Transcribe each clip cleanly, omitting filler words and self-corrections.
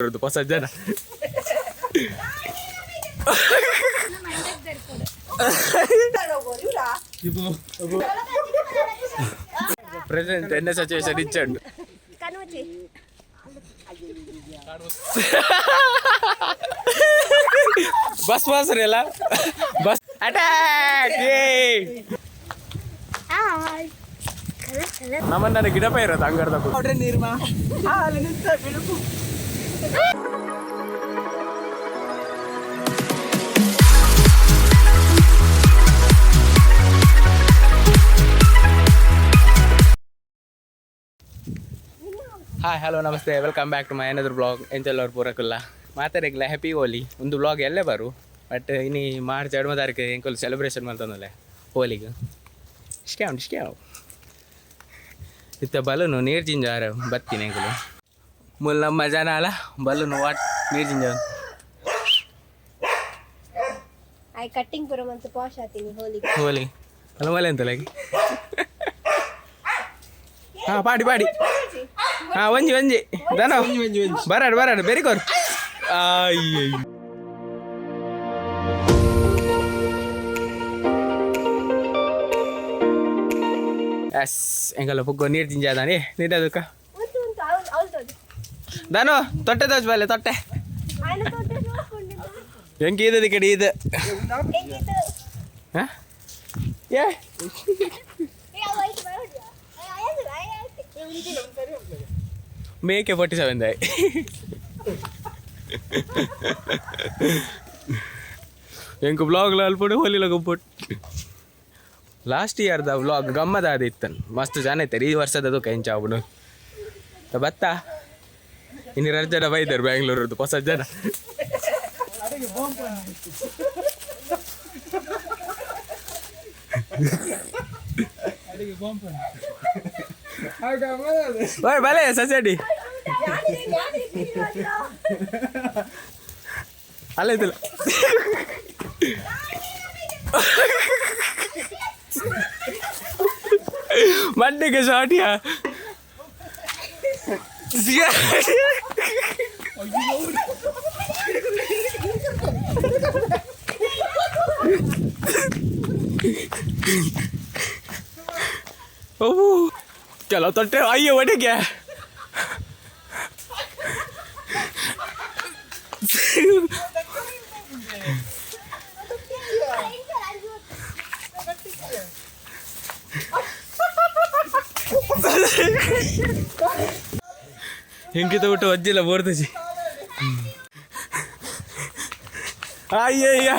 ಹೊಸ ಜನ ಪ್ರೆಸೆಂಟ್ ಎನ್ನ ಸಿಚುವೇಶನ್ ಇಚ್ಚಂಡು ಬಸ್ ಬಸ್ ರೀ ಅಲ್ಲ ಬಸ್ ಅಟ್ಯಾಕ್ ನಮ್ಮನ್ನ ಗಿಡಪ ಇರೋದು ಹಂಗಾರ್ದ ನೀರ್ಮಾ ಹಾಯ್ ಹಲೋ ನಮಸ್ತೆ welcome back to my another blog ಎಂಚೆಲ್ಲವ್ರು ಪೂರಕ್ಕಲ್ಲ ಮಾತಾಡಿಲ್ಲ ಹ್ಯಾಪಿ ಹೋಲಿ ಒಂದು ಬ್ಲಾಗ್ ಎಲ್ಲೇ ಬರು ಬಟ್ ಇನ್ನು ಮಾರ್ಚ್ 2 ತಾರೀಕು ಎಂಕಲ್ ಸೆಲೆಬ್ರೇಷನ್ ಮಾಡ್ತಾನಲ್ಲ ಹೋಲಿಗೆ ಇಷ್ಟೇ ಇತ್ತ ಬಲೂನು ನೀರು ಜಿಂಜಾರ ಬತ್ತೀನಿ ಎಂಕಲು ಮುಲ್ ನಮ್ಮ ಜನ ಅಲ್ಲ ಬಲೂನು ವಾಟ್ ನೀರು ಜಿಂಜ ಕಟ್ಟಿಂಗ್ ಪುರ ಮತ್ತು ಪಾಶ್ ಆತೀನಿ ಹೋಲಿ ಅಲ್ಲ ಮಲೆ ಅಂತಲ್ಲ ಹಾಂ ಪಾಡಿ ಹಾಂ ಒಂಜಿ ದನ ಬರಾಡು ಬೆರಿಕೋರು ಅಯ್ಯ ಎಸ್ ಎಂಗಲ್ಲ ಪುಗ್ಗೋ ನೀರು ತಿಂಜಾದಾನೆ ನೀಡದಕ್ಕ ದಾನು ತೊಟ್ಟೆ ದೋಚ್ ಬಾಲೆ ತೊಟ್ಟೆ ಹೆಂಗೆ ಇದದು ಕಡೆ ಇದು ಹಾಂ ಏ ಮೇಕೆ 47 ದಾಯಿ ಎಂಕು ಬ್ಲಾಗ್ಲ ಅಲ್ಪಡು ಹೋಲಿಲ ಗುಪ್ಪುಟ್ ಲಾಸ್ಟ್ ಇಯರ್ದ ವ್ಲಾಗ್ ಗಮ್ಮದಾದ ಇತ್ತನ್ ಮಸ್ತ್ ಜನ ಇರ್ತಾರೆ ಈ ವರ್ಷದದು ಕೆಂಚ ಆಗ್ಬಿಡು ಬತ್ತ ಇನ್ನು 2 ಜನ ಬೈದರು ಬ್ಯಾಂಗ್ಳೂರದ್ದು ಹೊಸ ಜನ ಓಯ್ ಬಲೆ ಸಸಡಿ ಅಲ್ಲೈತಲ್ಲ ಮಂಡಿಗೆ ಶಾಟಿಯಾ ಓಹ್ ಕೆಲವು ತೊಟ್ಟೆ ಅಯ್ಯೋ ಒಡೆಗೆ ಹೆಂಗಿತ ಊಟ ಅಜ್ಜಿಲ್ಲ ಬೋರ್ದಜಿ ಅಯ್ಯಯ್ಯ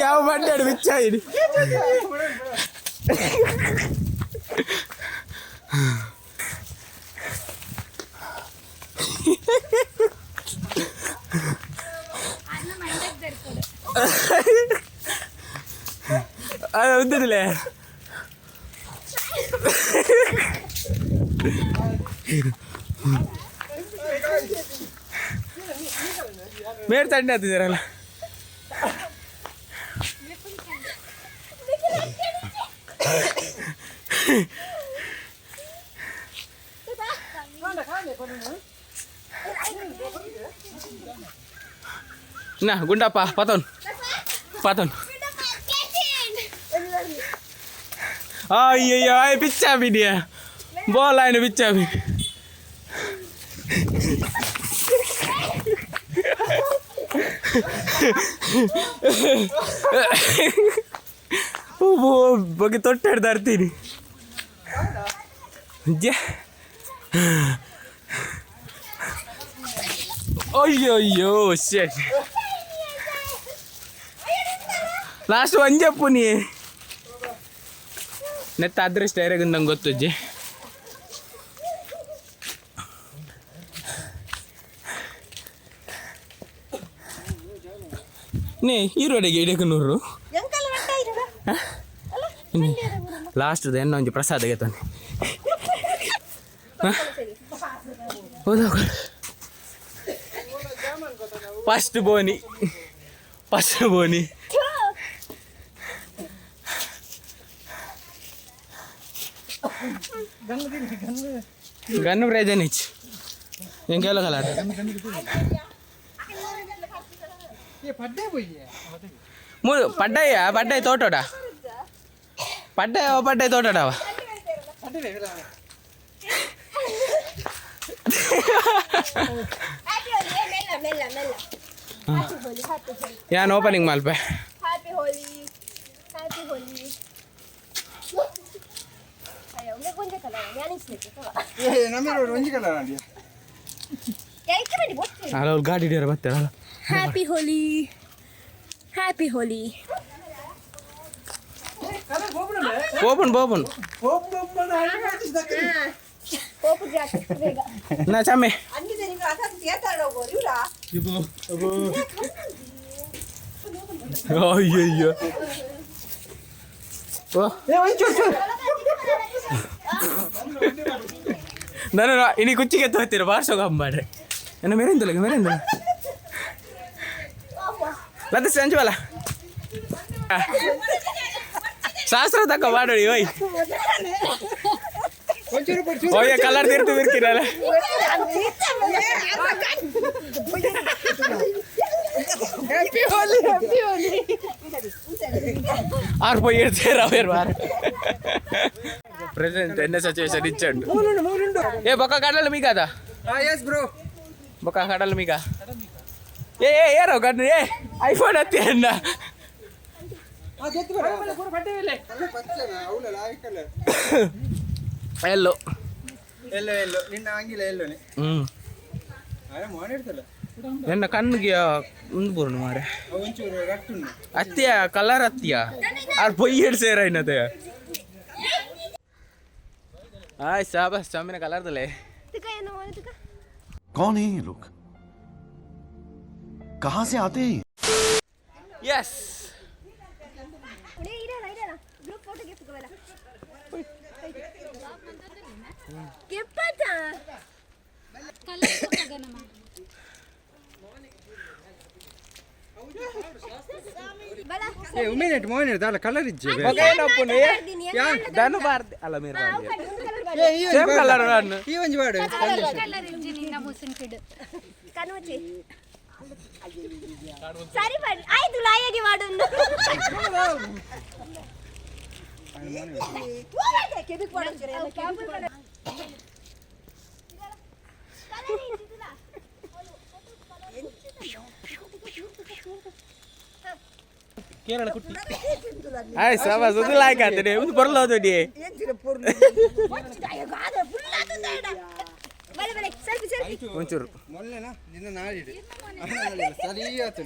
ಯಾವ ಬಂಡಾಡು ಬಿಚ್ಚ ಇಡಿ ಉದ್ದದಿಲ್ಲ made ತಂಡೆ ಹತ್ತಿದ್ದೀರಲ್ಲ nah gunda apa paton oh iya ay picabi dia bola ini picabi bagi totter darti ini ja oh yo shit last one aja pun nih net address daerah gendang got aja nih hero ada gede kenuru yang kalau ada ini last udah nonji prasad gitu nih oh first ಬೋನಿ ಗನ್ನು ಪ್ರೇಜನಿಚ್ ಎಂಗೆಲ್ಲ colour ಪಡ್ಡಾಯಿ ತೋಟೋಡ ಪಡ್ಡಾಯಿ ತೋಟೋಡವ ಯಾನ್ opening Malpe happy ಹೋಲಿ ಅಯ್ಯೋ ಒಂದೇ ಕಲರ್ ಅಲ್ಲ ಗಾಡಿ ಹಿಡಿಯೋರು ಬರ್ತಾರಲ್ಲ ಹ್ಯಾಪಿ ಹೋಲಿ ಬೋಪನ್ ನಾ ಚಮ್ಮೆ ಅಯ್ಯಯ್ಯೋ ನಾನು ಇನಿ ಕುಚ್ಚಿಗೆ ತೋತೀರ ಬಾರ್ಸೋಗ ಅಂಬಾಡ್ರೆ ನನ್ನ ಮೆರೆಂದಿಲ್ಲ ಲತ ಸಂಜುವಲ್ಲ ಶಾಸ್ತ್ರ ತಕ್ಕ ಮಾಡೋಡಿ ಓಯ್ ಓಯ್ ಕಲರ್ ತೀರ್ತು ಬಿರ್ಕಿರಲ್ಲ ಆರು పోయి రావేరు వారు ప్రెసెంట్ ఎన్న సిచువేషన్ ఇచ్చాడు ఏ బొక్క కడలు మీ కదా yes bro బొక్క కడలు మీకా ఏ ఏరో కడ ఏ ఐఫోన్ అత్తి అన్న ಎಲ್ಲೋ ನಿನ್ನ ಆಂಗಿಲ ಎಲ್ಲೋನೆ ಮಾಡಿರ್ತಲ್ಲ ನನ್ನ ಕಣ್ಣಿಗೆ ಒಂದು ಬರೋಣ ಮಾರೆ ಒಂಚೂರು ರಟ್ಟುಂಡು ಅತ್ತಿಯ ಕಲರ್ ಅತ್ತಿಯ ಅವ್ರು ಪೊಯ್ಯಡ್ ಸೇರ ಇನ್ನತೆ ಆಯ್ ಸಾಬಸ್ ಚಮ್ಮಿನ ಕಲರ್ದಲ್ಲೇ कौन है ये लोग कहाँ से आते हैं यस ಉಮೇನೆಟ್ ಮೋನೆಟ್ ದಾಲ ಕಲರ್ ಇಜ್ಜೆ ಬೊಕೇನಪ್ಪುನೆ ದನು ಬಾರ್ದೆ ಅಲ್ಲ ಮೇರ್ ಬಾರ್ದೆ ಸೇಮ್ ಕಲರ್ ನಾನು ಈ ಒಂಜಿ ಬಾಡು ಕಲರ್ ಇಂಜಿ ನಿನ್ನ ಮುಸಿನ್ ಫಿಡ್ ಕನೋಚಿ ಸರಿ ಬನ್ನಿ ಆಯ್ತು ಲಾಯಾಗಿ ಮಾಡೋಣ ಕೆದಕ್ ಮಾಡ್ತಾರೆ ಕ್ಯಾಬಲ್ ಕಲರ್ ಕೇರಳ ಕುಟ್ಟಿ ಆಯ್ ಸಾಬಸ್ ಅದು ಲೈಕ್ ಆತನೆ ಒಂದು ಬರಲೋದು ಡಿ ಒಂಚೂರು ಮೊನ್ನೆನಾ ನಿನ್ನ ನಾಡಿಡು ಸರಿ ಆತು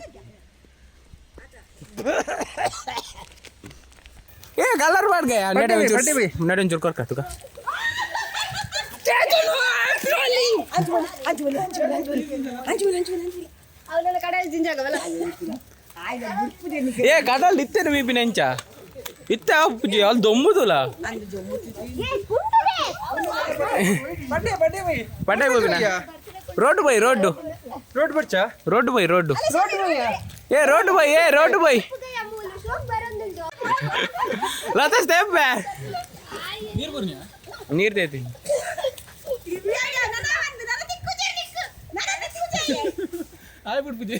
ಏ ಕಲರ್ ಮಾಡ್ ಗಯಾ ನಡೆ ಒಂಚೂರು ಕೊರ್ಕ ತುಕ ಅವನೆಲ್ಲ ಕಡೆ ಜಿಂಜಾಗವಲ್ಲ ಏ ಕಡಲ್ ಇತ್ತೇನೆ ಮೀಪಿ ನೆಂಚ ಇತ್ತ ಅಪ್ಪುಜಿ ಅಲ್ಲಿ ದೊಮ್ಮುದುಲ ಪಡ್ಡೆ ಹೋಗಿನ ರೋಡ್ ಬೈ ರೋಡ್ ಬರ್ಚಾ ರೋಡ್ ಏ ರೋಡ್ ಬೈ ಲತ ಸ್ಟೆಪ್ ನೀರ್ ತೇತಿ ಆಯ್ ಬಿಡ್ಪುಜಿ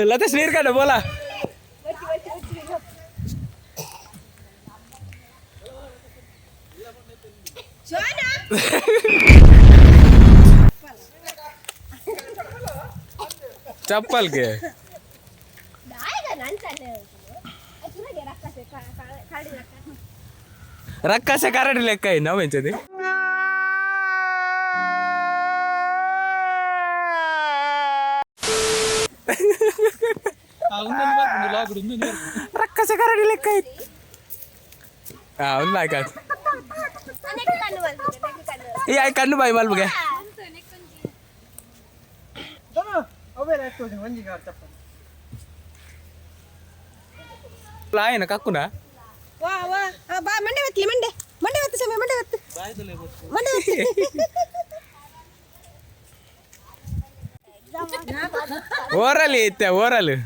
लता स्नीर का बोला चप्पल के रक्का से कारड लेಕ್ಕ ನಾವು ಎಂಚದೆ ರಕ್ಕ से कारड लेಕ್ಕ ಒಂದು ಲೈಕ್ ಆಯ್ತು ಈ ಆಯ್ ಕಣ್ಣು ಬಾಯಿ ಮಲ್ಬಗೆ ಆಯ್ನ ಕಕ್ಕುನ ಮಂಡೆ ಹೊತ್ತಲಿ ಮಂಡೆ ಹೊತ್ತು ಸಮಯ ಮಂಡೆ ಹೊತ್ತು ಓರಲಿ ಇತ್ತೆ ಓರಲು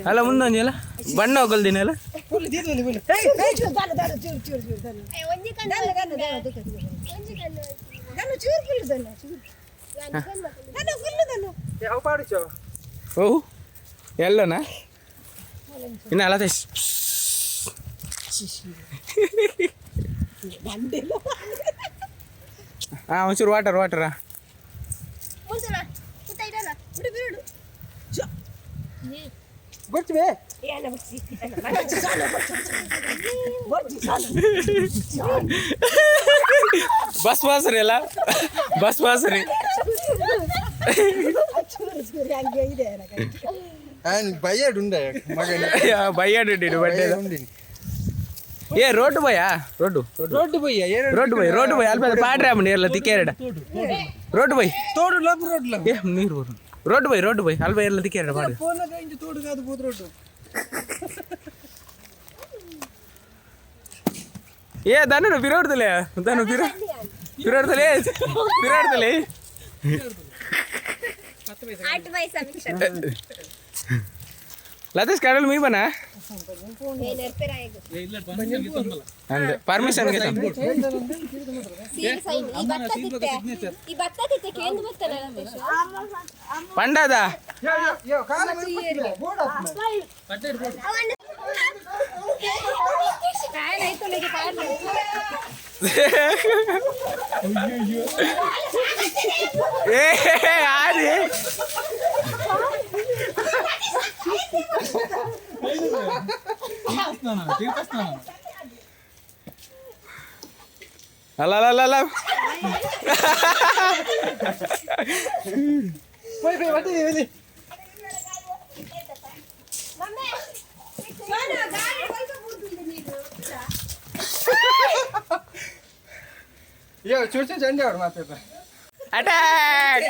ಅಲ್ಲ ಮುಂದೊಂದು ಅಲ್ಲ ಬಣ್ಣ ಹೋಗಲ್ದಿನ ಅಲ್ಲ ಓಹ್ ಎಲ್ಲನಾ ಇನ್ನು ಅಲ್ಲ ಹಾಂ ಒಂಚೂರು ವಾಟರಾ ಬರ್ತೀವಿ ಬಸ್ ರೀ ಅಲ್ಲ ಬಸ್ ರೀ ಬಯ್ಯಾಡುಂಡೆ ಮಗನ ಬಯ್ಯಾಡು ಬಡ್ಡೆ ಏ ರೋಡು ಬಯ್ಯಾ రోడ్డు పోయ్యా రోడ్డు పోయి అల్ప పాడరామండి ఎర్ల తిక్కేరడ రోడ్డు పోయి తోడు లోపు రోడ్లో ఏ నీరు రోడ్డు పోయి అల్ప ఎర్ల తిక్కేరడ పాడు ఫోన్లో ఇంటి తోడు కాదు పోతు రోడ్డు ఏ దాన్ని పిరోడుతలే దాన్ని పిరోడుతలే ಲತೀಶ್ ಕಡಲ್ ಮೀ ಬನ ಅಂದೆ ಪರ್ಮಿಷನ್ ಪಂಡದ ಏ ಯಾರಿ ಅಲ್ಲ చూసి చండి వాడు మాట్లాడతా ಅಟ್ಯಾಕ್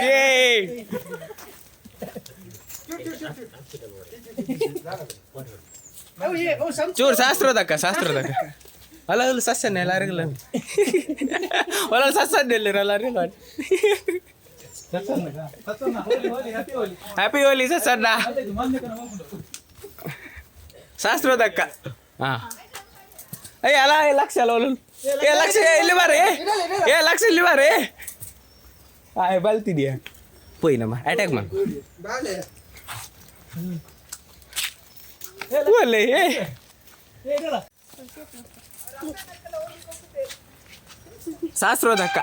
ಚೂರು ಶಾಸ್ತ್ರದಕ್ಕ ಅಲ್ಲ ಅಲ್ಲಿ ಸಸ್ಯನೇ ಎಲ್ಲರಿಗಿಲ್ಲ ಒಲ್ಲ ಸಸ್ಯನೇ ಎಲ್ಲರಿಗಿಲ್ಲ ಹ್ಯಾಪಿ ಹೋಲಿ ಸಸ್ಯಣ್ಣ ಶಾಸ್ತ್ರದಕ್ಕ ಹಾಂ ಅಯ್ಯ ಅಲ್ಲ ಲಕ್ಷ ಅಲ್ಲ ಒಲ್ಲ ಲಕ್ಷ ಇಲ್ಲಿ ಬಾರಿ ಆಯ್ ಬಲ್ತಿದ್ಯಾ ಪೋಯ್ ನಮ್ಮ ಅಟ್ಯಾಕ್ ಮಾಡು ಒಳ್ಳೆ ಶಾಸ್ತ್ರದಕ್ಕ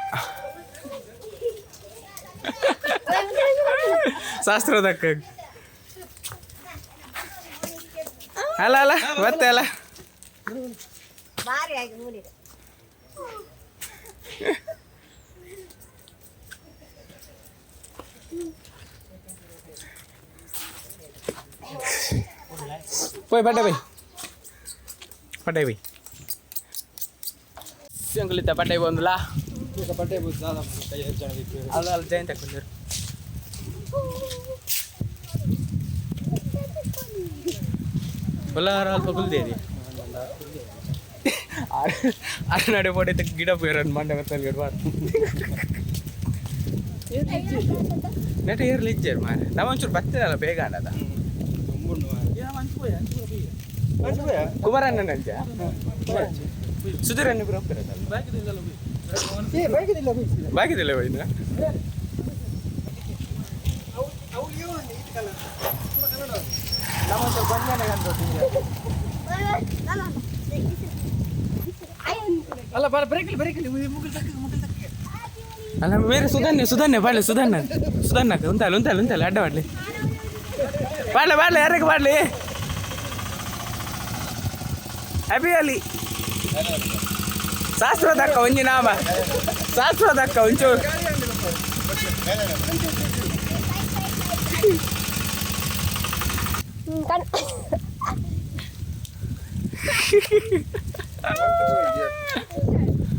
ಅಲ್ಲ ಮತ್ತೆ ಅಲ್ಲ పోయి పట్టే పోయి ಸಿಂಗುಲಿತ ಪಟ್ಟೆ ಬಂದಲ್ಲ ಪಟ್ಟೆ ಕೈ ಜನ ಅಲ್ಲ ಜಯಂತ ಕೊಂದರು ಬಲ್ಲಾರ ಅಲ್ಪ ಕುಲ್ದೇರಿ ಅರನಾಡೆ ಪೋಟೆ ಗಿಡ ಪೇರನ್ ಮಂಡೆ ಮತ್ತೆ ಗಿಡ ನೆಟ್ ಏರ್ಲಿ ಇಜ್ಜೇರು ಮಾರೆ ನಾವು ಒಂಚೂರು ಬರ್ತದಲ್ಲ ಬೇಗ ಅನ್ನದ ಕುಮಾರಣ್ಣ ನಂಜ ಸುಧೀರಣ್ಣ ಇಬ್ರು ಹೋಗ್ತಾರೆ ಬಾಗಿದಿಲ್ಲ ಬೈನ ಅಲ್ಲ ಬ್ರೇಕಲ್ಲಿ ಅಲ್ಲ ಬೇರೆ ಸುಧನ್ಯ ಬಾಡ್ಲಿ ಸುಧನ್ನಕ ಉಂತಲ್ಲ ಅಡ್ಡ ಬಾಡ್ಲಿ ಯಾರಿಗೆ ಬಾಡ್ಲಿ ಹ್ಯಾಪಿ ಹೋಲಿ ಶಾಸ್ತ್ರದಕ್ಕ ಒಂಜಿ ನಾಮ ಶಾಸ್ತ್ರದಕ್ಕ ಒಂಚೂರು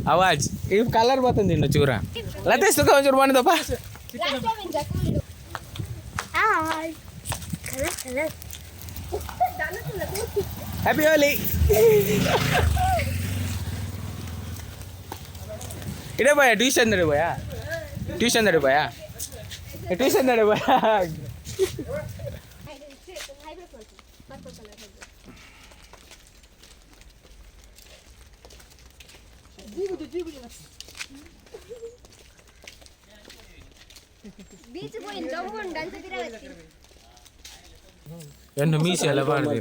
आवाज ये कलर बतन दिन चूरा लतेश तो का चूर बन दो पा हाय कलर कलर हैप्पी होली इधर भैया ट्यूशन दे भैया ट्यूशन दे भैया ट्यूशन दे भैया बीच పోయి జంబుండ అంత తిరగచ్చి ಏನು ಮೀಸೆ ಎಲ್ಲ ಬಾರ್ದು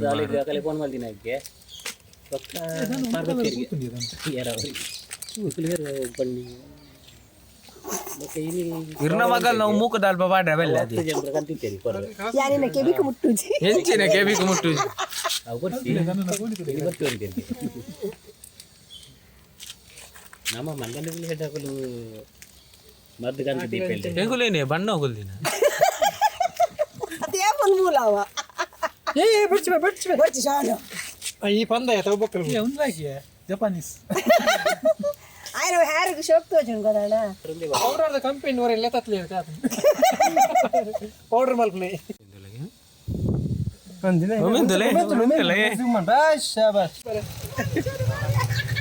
ಕಲೆ ಫೋನ್ ಮಾಡ್ತೀನಿ ಅದಕ್ಕೆ ಪಕ್ಕ ಮಾಡ್ಬೇಕು ಯಾರಾவது ಬನ್ನಿ ಮತ್ತೆ ಇಲ್ಲಿ ಇರ್ನ ಮಗಲ್ ನಾವು ಮೂಕ ದಾಲ್ ಬಾಬಾ ಡಬಲ್ ಅದಿ ಜನರು ಕಂತಿದ್ದೀರಿ ಯಾರಿನ ಕೆಬಿಕ ಮುಟ್ಟುಜಿ ಎಂಚಿನ ಕೆಬಿಗೆ ಮುಟ್ಟು ಅವು ಬರ್ತೀವಿ ಬರ್ತೀವಿ ನಮ್ಮ ಮಂಗಲದಲ್ಲಿ ಹೆಡ್ಡಾಕಲು ಮದ್ದು ಕಂತಿದ್ದೀವಿ ಹೆಂಗುಲೇನೆ ಬಣ್ಣ ಹೋಗುಲ್ದಿನ ಅದೇ ಫೋನ್ ಮೂಲಾವ ಬರ್ಚಿ ಶಾನು ಈ ಪಂದ ತಗೋಬೇಕು ಒಂದಾಗಿ ಜಪಾನೀಸ್ ఆయన హెయిర్ షోక్ తోచను కదనా ಪೌಡರ್ ಕಂಪನಿ ವರ ಎಲ್ಲ ತತ್ಲೆ ಪೌಡರ್ ಮಲ್ಪನೆ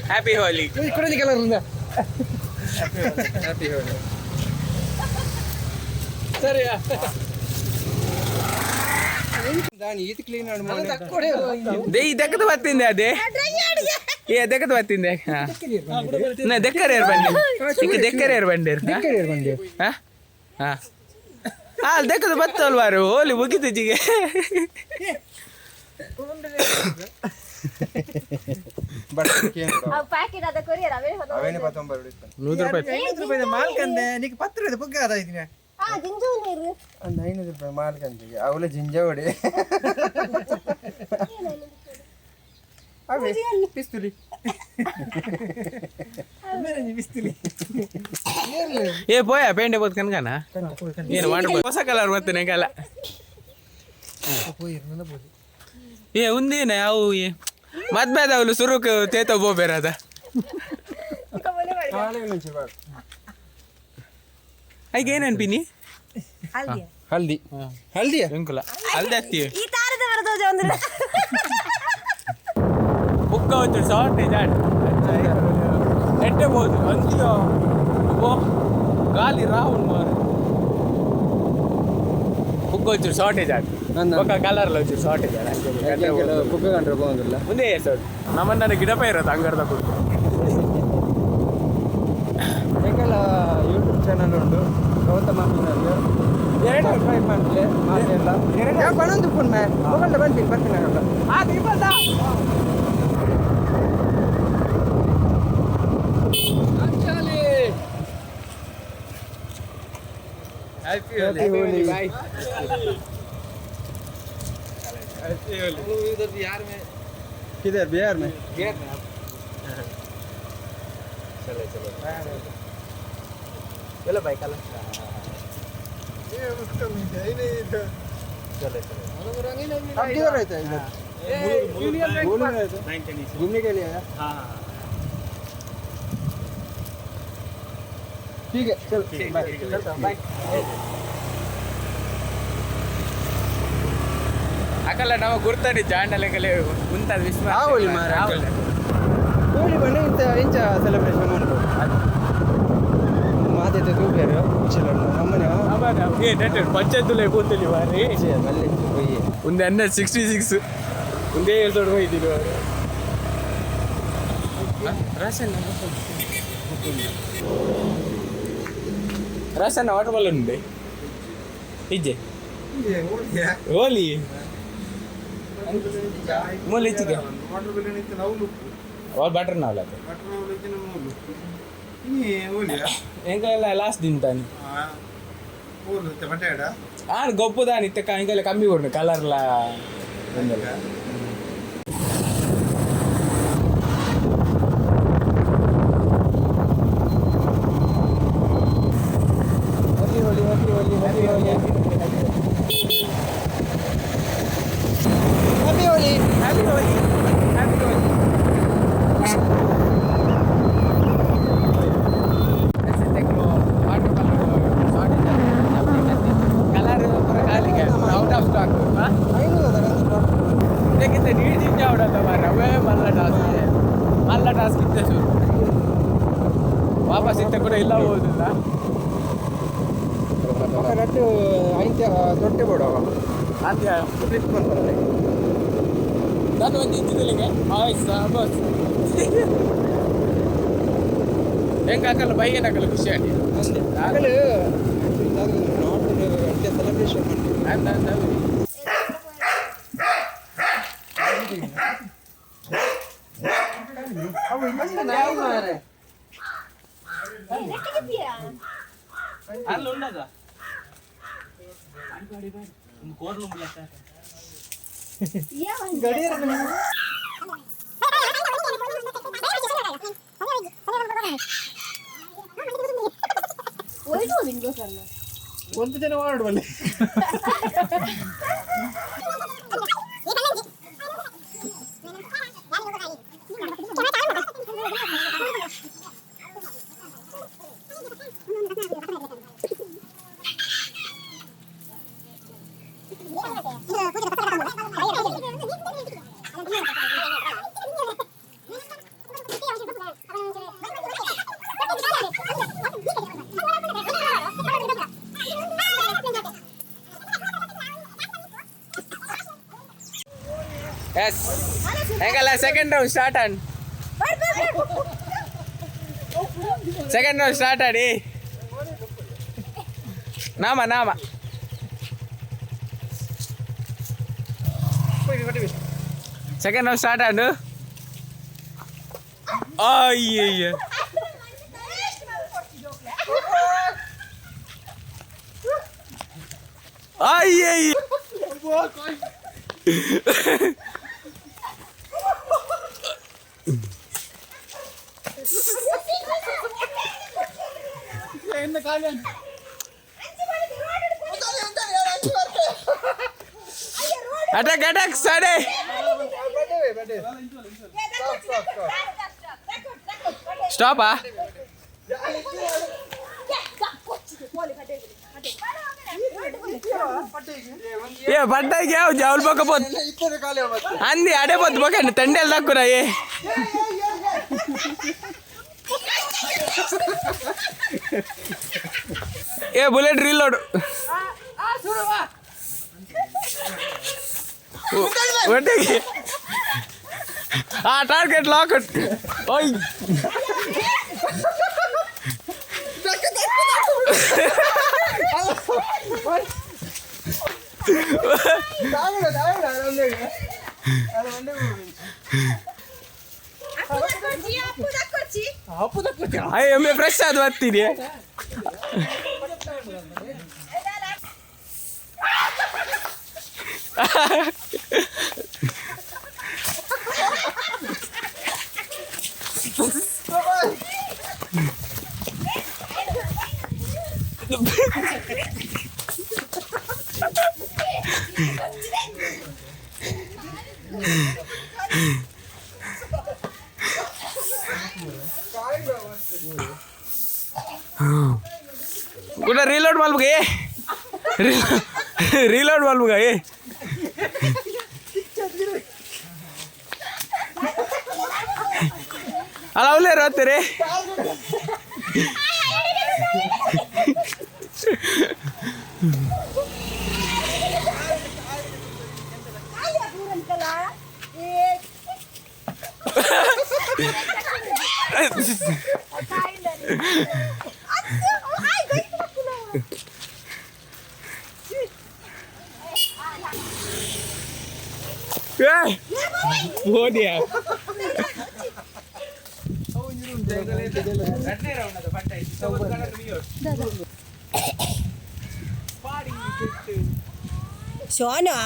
ಹ್ಯಾಪಿ ಹೋಲಿ ಇಕ್ಕಡೆ ಕಲರ್ ಇಲ್ಲ ಹ್ಯಾಪಿ ಹೋಲಿ ಸರಿಯಾ దాని ఈత క్లీన్ ದೇ ಇದಕ್ಕದ ಬತ್ತಿಂದೆ ಅದೇ ಏ ಅದಕ್ಕದ ಬತ್ತಿಂದೆ ನಾ ದೆಕ್ಕರ ಏರ್ ಬಂದೆ ಈಗ ದೆಕ್ಕರ ಏರ್ ಬಂದಿರ್ ಹಾ ಹಾ ಹಾ ದೆಕ್ಕದ ಬತ್ತಲ್ವಾರು ಹೋಲಿ ಮುಗಿತು ಜಿಗೆ ಆ ಪ್ಯಾಕೆಟ್ ಅದ ಕೊರಿಯರ್ ಅವೇನೆ 19 ₹100 ಮಾಲ್ ಕಂದೆ ನೀకు 10 ರೂಪಾಯಿ ಪುಗ್ಗ ಅದ ಇದೀನಿ ಆ ಜಿಂಜು ನೀರು ಒಂದು 500 ರೂಪಾಯಿ ಮಾಲ್ ಕಂದೆ ಅವಳೆ ಜಿಂಜಾ ಹೊಡೆ ಅವೇ ಪಿಸ್ತೂಲಿ ಪಿಸ್ತೂಲಿ ಏ ಪೋಯ ಪೇಂಡೆ ಬೋದು ಕನ್ಕನ ಏನು ಮಾಡ್ಬೋದು ಹೊಸ ಕಲರ್ ಬರ್ತೇನೆ ಕಾಲ ಏ ಉಂದಿನ ಅವು ಮದ್ಮೇದವಳು ಸುರುಕು ತೇತ ಬೋಬೇರದ ಐಗೆ ಏನೇನು ಪಿನಿ ಹಲ್ದಿ ಹಲ್ದಿಯ ಅಂಕುಲ ಹಲ್ದಿ ಹತ್ತೀವಿ ಈ ತಾರದ ಬರದೋಜ ಅಂದ್ರೆ ಬುಕ್ಕ ಹೋಯ್ತು ಶಾರ್ಟೇಜ್ ಆಡ್ ಎಟ್ಟಬಹುದು ಅಂತೀಯೋ ಓ ಗಾಲಿ ರಾಹುಲ್ ಮಾರು ಬುಕ್ಕ ಹೋಯ್ತು ಶಾರ್ಟೇಜ್ ಆಡ್ ಬೊಕ್ಕ ಕಲರ್ಲ ಹೋಯ್ತು ಶಾರ್ಟೇಜ್ ಆಡ್ ಬುಕ್ಕ ಕಂಡ್ರೆ ಹೋಗೋದಿಲ್ಲ ಮುಂದೆ ಸರ್ ನಮ್ಮನ್ನ ಗಿಡಪ ಇರೋದು ಹಂಗಾರ್ದ ಕೊಟ್ಟು ಈಗೆಲ್ಲ ಯೂಟ್ಯೂಬ್ ಚಾನಲ್ ಉಂಟು ಗೌತಮ್ ಅಮಿನವ್ರಿಗೆ ಸಬ್ಸ್ಕ್ರೈಬ್ ಮಾಡ್ಲಿ ಮಾತೆಲ್ಲ ಯಾವ ಬಣ್ಣೊಂದು ಫೋನ್ ಮೇ ಹೋಗಂಡ ಬರ್ತೀನಿ ಆಗಲ್ಲ Happy Holi. Bye. Happy Holi. इधर बिहार में किधर बिहार में चलो चलो भाई कल ये उसका मीठा ही नहीं था चलो अब किधर रहता है इधर घूमने के लिए आया ठीक है चलो बाय ಅಕಲ್ಲ ನಾವು ಗುರ್ತಡಿ ಜಾಂಡಲೆಗಲೆ ಮುಂತಾದ ವಿಶ್ವ ಹೋಳಿ ಮಾರ ಹೋಳಿ ಬಣ್ಣ ಇಂಚ ಸೆಲೆಬ್ರೇಷನ್ ಮಾಡ್ಬೋದು ಮಾತೈತೆ ತೂಬೇರು ಚಿಲ್ಲಣ್ಣ ನಮ್ಮನೆ ಪಂಚಾಯತ್ ಕೂತಲಿ ಬಾರಿ ಮಲ್ಲಿ ಹೋಗಿ ಒಂದು 66 ಒಂದೇ ಹೇಳ್ತೋಡು ಹೋಯ್ತಿದ್ರು ರಾಸನ್ನ ವಾಟರ್ ಬಾಲೂನ್ ఉంది ಇಜ್ಜೆ ಹೋಲಿ ಮೂಲೆ ಇಚ್ಚಿಗೆ వాళ్ళు బటర్ నావల ఇంకా లాస్ట్ తింటాను గొప్పదాని ఇత్త ఇంకా కమ్మి కొడు కలర్లా Happy Holi. ವಾಪಸ್ ಇತ್ತ ಕೂಡ ಇಲ್ಲ ಹೋಗುದಿಲ್ಲ ರಟ್ಟು ಐಂತ ತೊಟ್ಟೆ ಬಿಡುವ ಅಂತ್ಯ ನಾನು ಒಂದು ಇದ್ದಿದ್ದಲ್ಲಿಗೆ ಬಸ್ ಹೆಂಗೆ ಹಾಕಲ್ಲ ಬೈ ಏನು ಹಾಕಲ್ಲ ಖುಷಿಯಾಗಿ ಆಗಲು ಸೆಲೆಬ್ರೇಷನ್ ಮಾಡಿ ಅಲ್ಲಿ ఉండದ కోర్లు ಒಂದು ಜನ ಮಾಡುವಲ್ಲಿ ಎಸ್ ಹೆಂಗಲ್ಲ ಸೆಕೆಂಡ್ ರೌಂಡ್ ಸ್ಟಾರ್ಟ್ ಆನ್ ಸೆಕೆಂಡ್ ರೌಂಡ್ ಸ್ಟಾರ್ಟ್ ಆಡಿ ನಾಮ ಸೆಕೆಂಡ್ ರೌಂಡ್ ಸ್ಟಾರ್ಟ್ ಆಡು ಅಯ್ಯಯ್ಯ ಅಯ್ಯಯ್ಯ अटक साढ़े स्टॉप ये पट्टा क्या जाऊल पक्కపో అంది అడేపోద్దు పక్కన తండేలు దక్కురా ఏ బుల్లెట్ రీలోడ్ టార్గెట్ లాక్ ఓయ్ ಅಯ್ಯ ಫ್ರೆಶ್ ಅದು ಬರ್ತೀನಿ ಕೂಡ ರೀಲೋಡ್ ಮಾಡ್ಬೇಕ ರೀಲೋಡ್ ಮಾಡ್ಬೇಕ ಅಲ್ಲ ಅವಲೇ ಇರತ್ತೀರಿ हो दिया सोना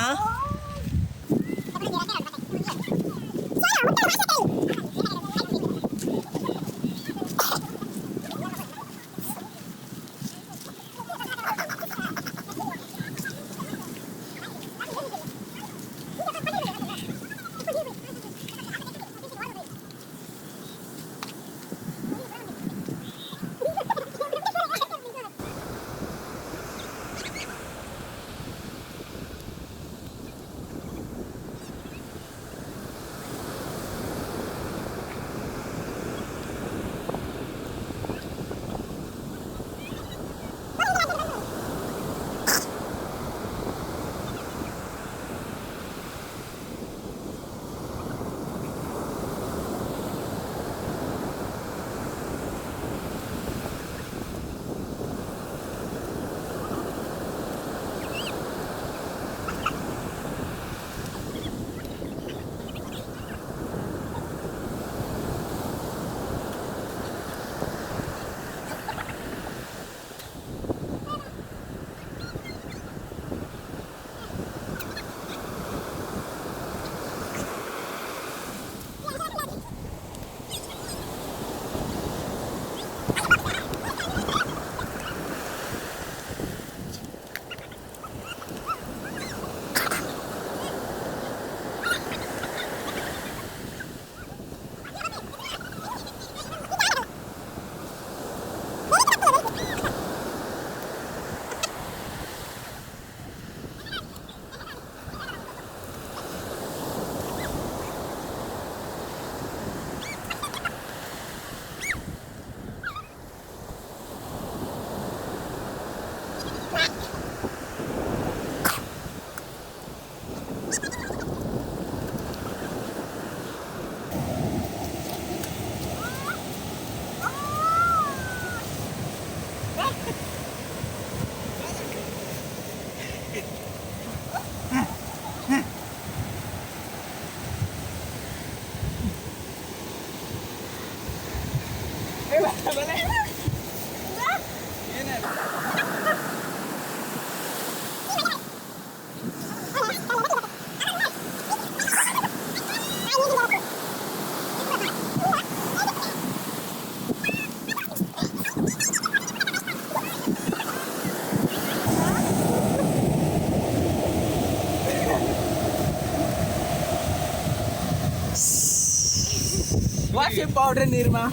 ವಾಷಿಂಗ್ ಪೌಡರ್ ನೀರ್ಮಾ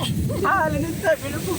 ಹಾಲು ನಿಂತ ಬಿಡುಕು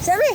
ಸರಿ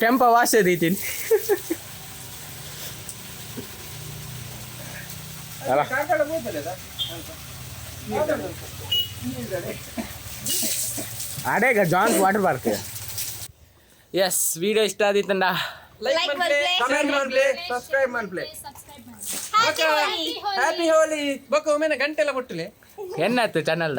ಕೆಂಪ ವಾಸ ದೀತೀನಿ ಅಲ್ಲ ಅಡೇಗ ಜಾನ್ಸ್ ವಾಟರ್ ಪಾರ್ಕ್ ಎಸ್ ವಿಡಿಯೋ ಇಷ್ಟ ಆದಿತ್ತಂಡ ಲೈಕ್ ಮಾಡ್ಲಿ ಕಮೆಂಟ್ ಮಾಡ್ಲಿ ಸಬ್ಸ್ಕ್ರೈಬ್ ಮಾಡ್ಲಿ ಹ್ಯಾಪಿ ಹೋಲಿ ಬೊಕ್ಕ ಒಮ್ಮೆನ ಗಂಟೆಲ್ಲ ಕೊಟ್ಟಲೆ ಎನ್ನಾಯ್ತು ಚಾನಲ್ದ